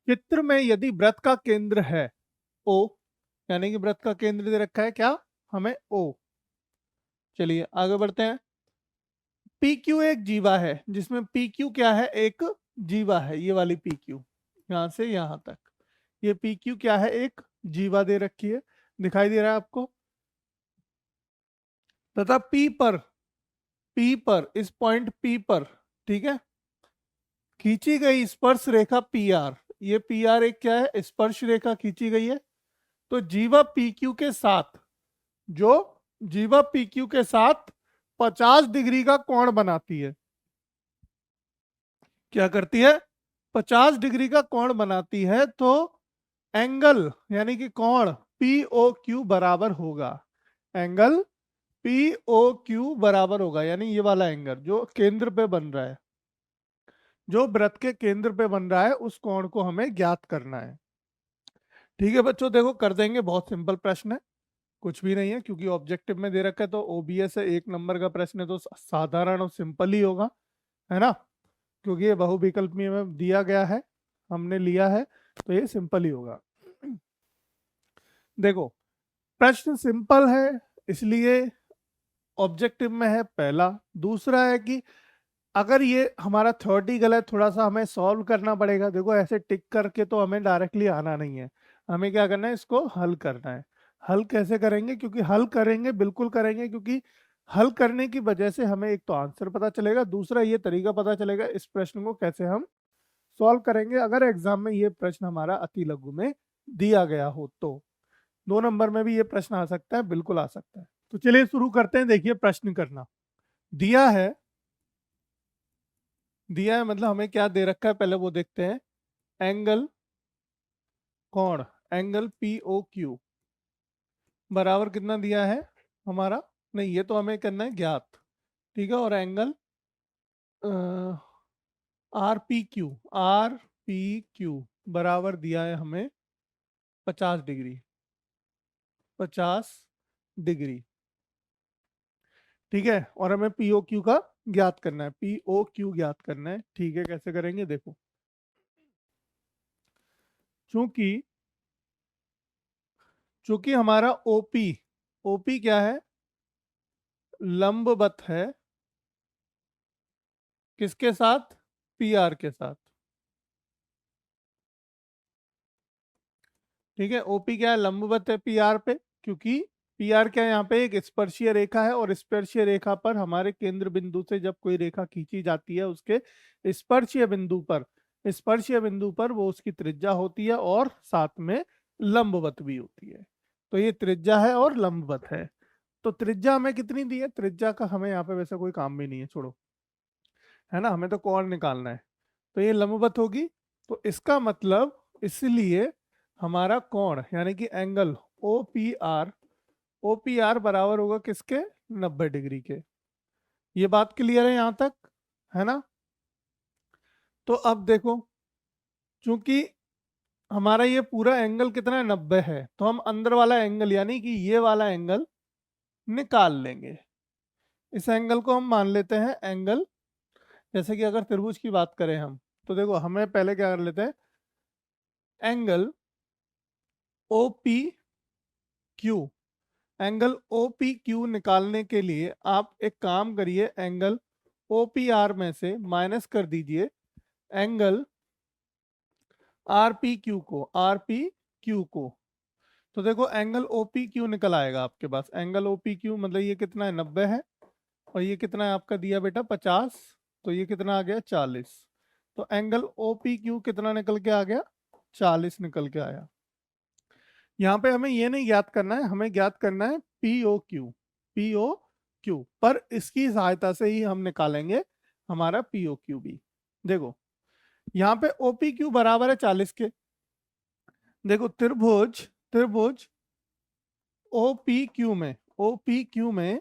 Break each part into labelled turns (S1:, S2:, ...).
S1: चित्र में यदि वृत्त का केंद्र है ओ, यानी कि वृत्त का केंद्र दे रखा है क्या हमें ओ। चलिए आगे बढ़ते हैं। पी क्यू एक जीवा है, जिसमें पी क्यू क्या है, एक जीवा है। ये वाली पी क्यू यहां से यहां तक, ये पी क्यू क्या है, एक जीवा दे रखी है, दिखाई दे रहा है आपको। तथा पी पर इस पॉइंट पी पर, ठीक है, खींची गई स्पर्श रेखा पी आर, ये पी आर एक क्या है, स्पर्श रेखा खींची गई है। तो जीवा पी क्यू के साथ, जो जीवा पी क्यू के साथ 50 डिग्री का कोण बनाती है। क्या करती है, 50 डिग्री का कोण बनाती है। तो एंगल यानी कि कोण पी ओ क्यू बराबर होगा, एंगल पी ओ क्यू बराबर होगा, यानी ये वाला एंगल जो केंद्र पे बन रहा है, जो वृत्त के केंद्र पे बन रहा है, उस कोण को हमें ज्ञात करना है। ठीक है बच्चों, देखो कर देंगे, बहुत सिंपल प्रश्न है, कुछ भी नहीं है, क्योंकि ऑब्जेक्टिव में दे रखा है तो ओबीएस है, 1 नंबर का प्रश्न है तो साधारण और सिंपल ही होगा, है ना, क्योंकि ये बहुविकल्पीय में दिया गया है, हमने लिया है, तो ये सिंपल ही होगा। देखो प्रश्न सिंपल है, इसलिए ऑब्जेक्टिव में है, पहला। दूसरा है कि अगर ये हमारा थ्योरेटिकल है, थोड़ा सा हमें सॉल्व करना पड़ेगा। देखो ऐसे टिक करके तो हमें डायरेक्टली आना नहीं है, हमें क्या करना है, इसको हल करना है। हल कैसे करेंगे, क्योंकि हल करेंगे, बिल्कुल करेंगे, क्योंकि हल करने की वजह से हमें एक तो आंसर पता चलेगा, दूसरा ये तरीका पता चलेगा इस प्रश्न को कैसे हम सॉल्व करेंगे, अगर एग्जाम में ये प्रश्न हमारा अति लघु में दिया गया हो तो। 2 नंबर में भी ये प्रश्न आ सकता है, बिल्कुल आ सकता है। तो चलिए शुरू करते हैं। देखिए प्रश्न करना दिया है, दिया है मतलब हमें क्या दे रखा है, पहले वो देखते हैं। एंगल कोण, एंगल पी ओ क्यू बराबर कितना दिया है हमारा, नहीं ये तो हमें करना है ज्ञात, ठीक है। और एंगल आर पी क्यू बराबर दिया है हमें 50 डिग्री, 50 डिग्री, ठीक है। और हमें पी ओ क्यू का ज्ञात करना है, पी ओ क्यू ज्ञात करना है, ठीक है। कैसे करेंगे देखो, चूंकि चूंकि हमारा ओपी, ओपी क्या है, लंबवत है किसके साथ, पी आर के साथ, ठीक है। ओपी क्या है, लंबवत है पी आर पे, क्योंकि पी आर क्या है, यहाँ पे एक स्पर्शीय रेखा है, और स्पर्शीय रेखा पर हमारे केंद्र बिंदु से जब कोई रेखा खींची जाती है, उसके स्पर्शीय बिंदु पर, स्पर्शीय बिंदु पर वो उसकी त्रिज्या होती है, और साथ में लंबवत भी होती है। तो ये त्रिज्या है और लंबवत है। तो त्रिज्या हमें कितनी दी है, त्रिज्या का हमें यहाँ पे वैसे कोई काम भी नहीं है, छोड़ो, है ना, हमें तो कोण निकालना है। तो ये लंबवत होगी, तो इसका मतलब, इसलिए हमारा कोण यानी कि angle O P R, O P R बराबर होगा किसके, 90 डिग्री के। ये बात क्लियर है यहाँ तक, है ना। तो अब देखो, चूंकि हमारा ये पूरा एंगल कितना है, 90 है, तो हम अंदर वाला एंगल यानी कि ये वाला एंगल निकाल लेंगे। इस एंगल को हम मान लेते हैं एंगल, जैसे कि अगर त्रिभुज की बात करें हम, तो देखो हमें पहले क्या कर लेते हैं, angle O P Q, angle O P Q निकालने के लिए आप एक काम करिए, एंगल ओ पी आर में से माइनस कर दीजिए एंगल आर पी क्यू को, आर पी क्यू को। तो देखो एंगल ओ पी क्यू निकल आएगा आपके पास, एंगल ओ पी क्यू मतलब ये कितना है, 90 है, और ये कितना है आपका दिया बेटा 50, तो ये कितना आ गया 40। तो एंगल ओ पी क्यू कितना निकल के आ गया, 40 निकल के आया। यहाँ पे हमें ये नहीं ज्ञात करना है, हमें ज्ञात करना है P O Q, P O Q, पर इसकी सहायता से ही हम निकालेंगे हमारा पी ओ क्यू भी। देखो यहाँ पे ओ पी क्यू बराबर है 40 के। देखो त्रिभुज, त्रिभुज ओ पी क्यू में, ओ पी क्यू में,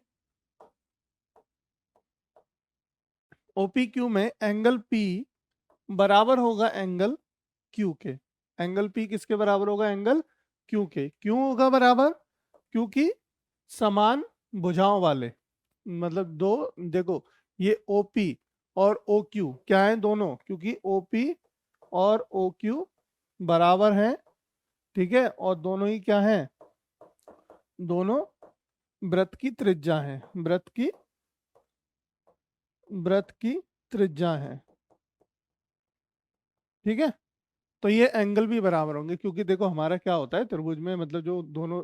S1: ओ पी क्यू में एंगल पी बराबर होगा एंगल क्यू के। एंगल पी किसके बराबर होगा, एंगल क्यू के। क्यों होगा बराबर, क्योंकि समान भुजाओं वाले, मतलब दो, देखो ये ओ पी और ओ क्यू क्या है दोनों, क्योंकि ओ पी और ओ क्यू बराबर हैं, ठीक है, और दोनों ही क्या हैं, दोनों वृत्त की त्रिज्या है, वृत्त की त्रिज्या है, ठीक है। तो ये एंगल भी बराबर होंगे, क्योंकि देखो हमारा क्या होता है त्रिभुज में, मतलब जो दोनों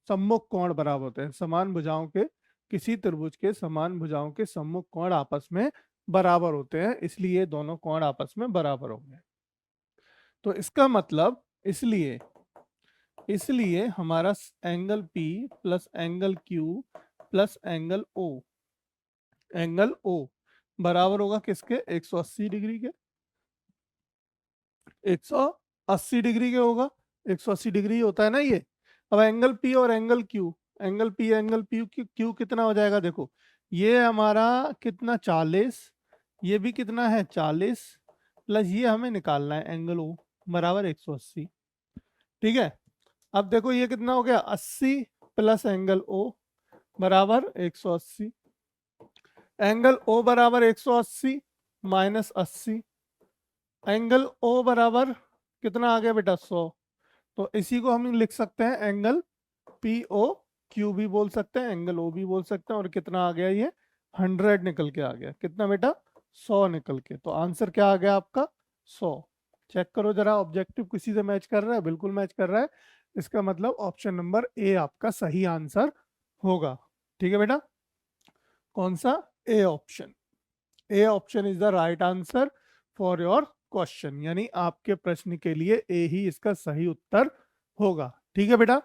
S1: सम्मुख कोण बराबर होते हैं, समान भुजाओं के, किसी त्रिभुज के समान भुजाओं के सम्मुख कोण आपस में बराबर होते हैं, इसलिए दोनों कोण आपस में बराबर होंगे। तो इसका मतलब, इसलिए इसलिए हमारा angle P plus angle Q plus angle O बराबर होगा किसके, 180 डिग्री के, 180 डिग्री के होगा, 180 डिग्री होता है ना ये। अब एंगल P और angle Q, angle P Q कितना हो जाएगा, देखो ये हमारा कितना 40, ये भी कितना है 40, प्लस ये हमें निकालना है एंगल O बराबर 180, ठीक है। अब देखो ये कितना हो गया 80 प्लस एंगल O बराबर 180, एंगल O बराबर 180 माइनस 80, एंगल O बराबर कितना आ गया बेटा 100, तो इसी को हम लिख सकते हैं एंगल POQ भी बोल सकते हैं, एंगल O भी बोल सकते हैं, और कितना आ गया ये 100 निकल के आ गया, कितना बेटा 100 निकल के, तो आंसर क्या आ गया आपका 100। चेक करो जरा ऑब्जेक्टिव किसी से मैच कर रहा है, बिल्कुल मैच कर रहा है, इसका मतलब ऑप्शन नंबर ए आपका सही आंसर होगा, ठीक है बेटा। कौन सा, A option, A option is the right answer for your question, यानी आपके प्रश्न के लिए ए ही इसका सही उत्तर होगा, ठीक है बेटा।